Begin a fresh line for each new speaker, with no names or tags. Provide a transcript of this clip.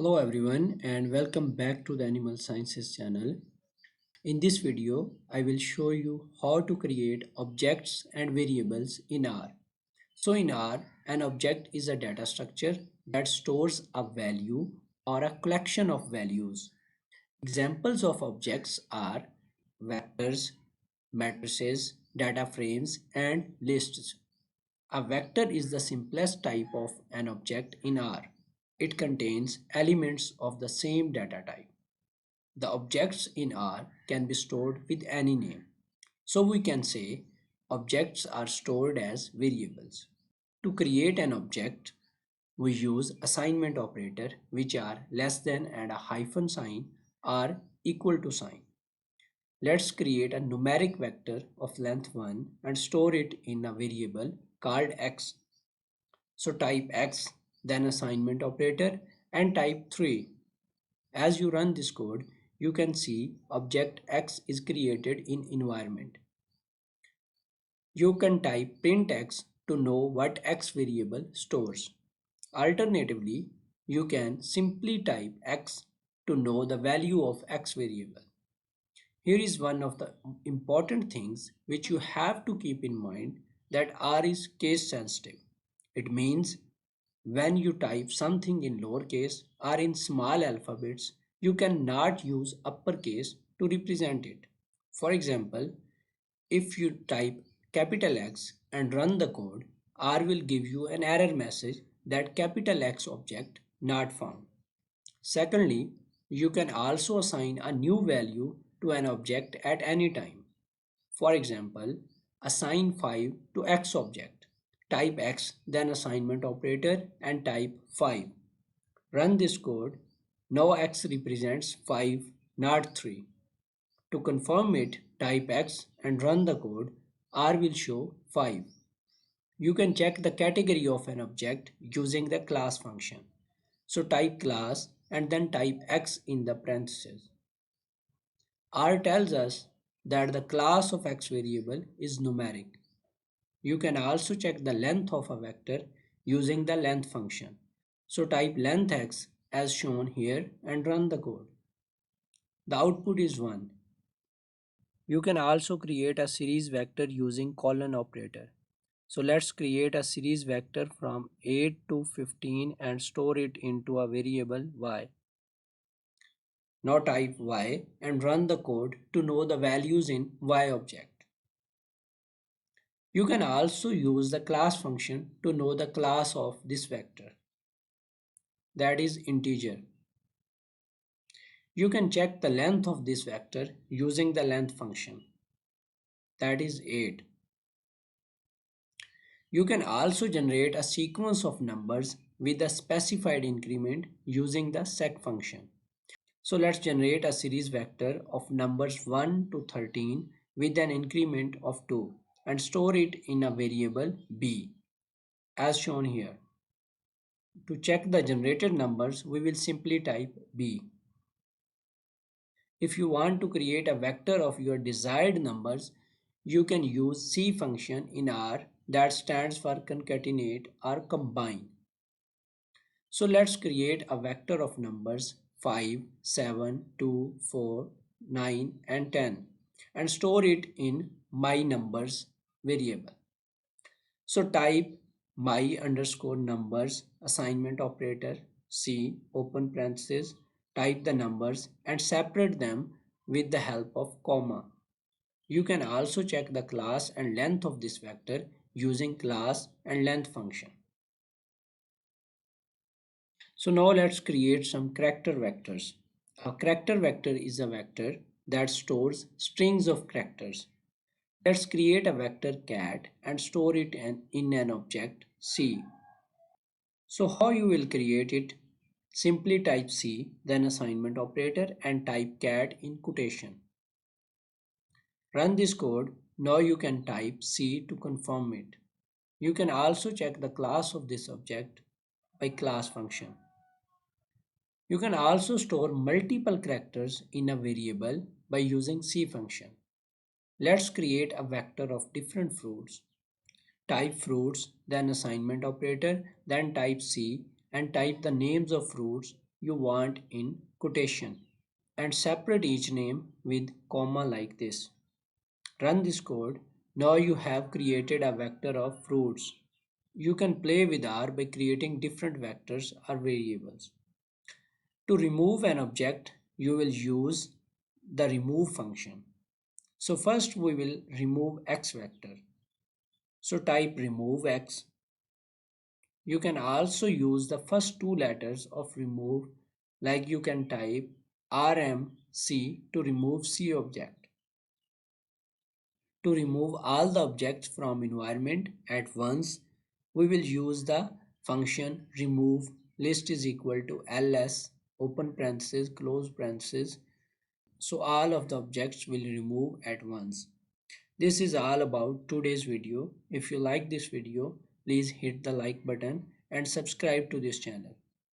Hello everyone and welcome back to the Animal Sciences channel. In this video, I will show you how to create objects and variables in R. So in R, an object is a data structure that stores a value or a collection of values. Examples of objects are vectors, matrices, data frames, and lists. A vector is the simplest type of an object in R. It contains elements of the same data type. The objects in R can be stored with any name. So we can say objects are stored as variables. To create an object, we use assignment operator which are less than and a hyphen sign are equal to sign. Let's create a numeric vector of length 1 and store it in a variable called x. So type x, then assignment operator and type 3. As you run this code, you can see object x is created in environment. You can type print x to know what x variable stores. Alternatively, you can simply type x to know the value of x variable. Here is one of the important things which you have to keep in mind, that R is case sensitive. It means when you type something in lowercase or in small alphabets, you cannot use uppercase to represent it. For example, if you type capital X and run the code, R will give you an error message that capital X object not found. Secondly, you can also assign a new value to an object at any time. For example, assign 5 to X object. Type X, then assignment operator and type 5. Run this code. Now X represents 5, not 3. To confirm it, type X and run the code. R will show 5. You can check the category of an object using the class function. So type class and then type X in the parentheses. R tells us that the class of X variable is numeric. You can also check the length of a vector using the length function. So type length x as shown here and run the code. The output is 1. You can also create a series vector using colon operator. So let's create a series vector from 8 to 15 and store it into a variable y. Now type y and run the code to know the values in y object. You can also use the class function to know the class of this vector, that is integer. You can check the length of this vector using the length function, that is 8. You can also generate a sequence of numbers with a specified increment using the sec function. So let's generate a series vector of numbers 1 to 13 with an increment of 2 and store it in a variable b as shown here. To check the generated numbers, we will simply type b. If you want to create a vector of your desired numbers, you can use C function in R that stands for concatenate or combine. So let's create a vector of numbers 5, 7, 2, 4, 9 and 10 and store it in my numbers variable. So type my underscore numbers assignment operator C open parenthesis, type the numbers and separate them with the help of comma. You can also check the class and length of this vector using class and length function. So now let's create some character vectors. A character vector is a vector that stores strings of characters. Let's create a vector cat and store it in an object C. So how you will create it? Simply type C, then assignment operator and type cat in quotation. Run this code. Now you can type C to confirm it. You can also check the class of this object by class function. You can also store multiple characters in a variable by using C function. Let's create a vector of different fruits. Type fruits, then assignment operator, then type C and type the names of fruits you want in quotation and separate each name with comma like this. Run this code. Now you have created a vector of fruits. You can play with R by creating different vectors or variables. To remove an object, you will use the remove function. So first we will remove x vector. So type remove x. You can also use the first two letters of remove, like you can type RMC to remove C object. To remove all the objects from environment at once, we will use the function remove list is equal to ls open parenthesis close parenthesis. So all of the objects will remove at once. This is all about today's video. If you like this video, please hit the like button and subscribe to this channel.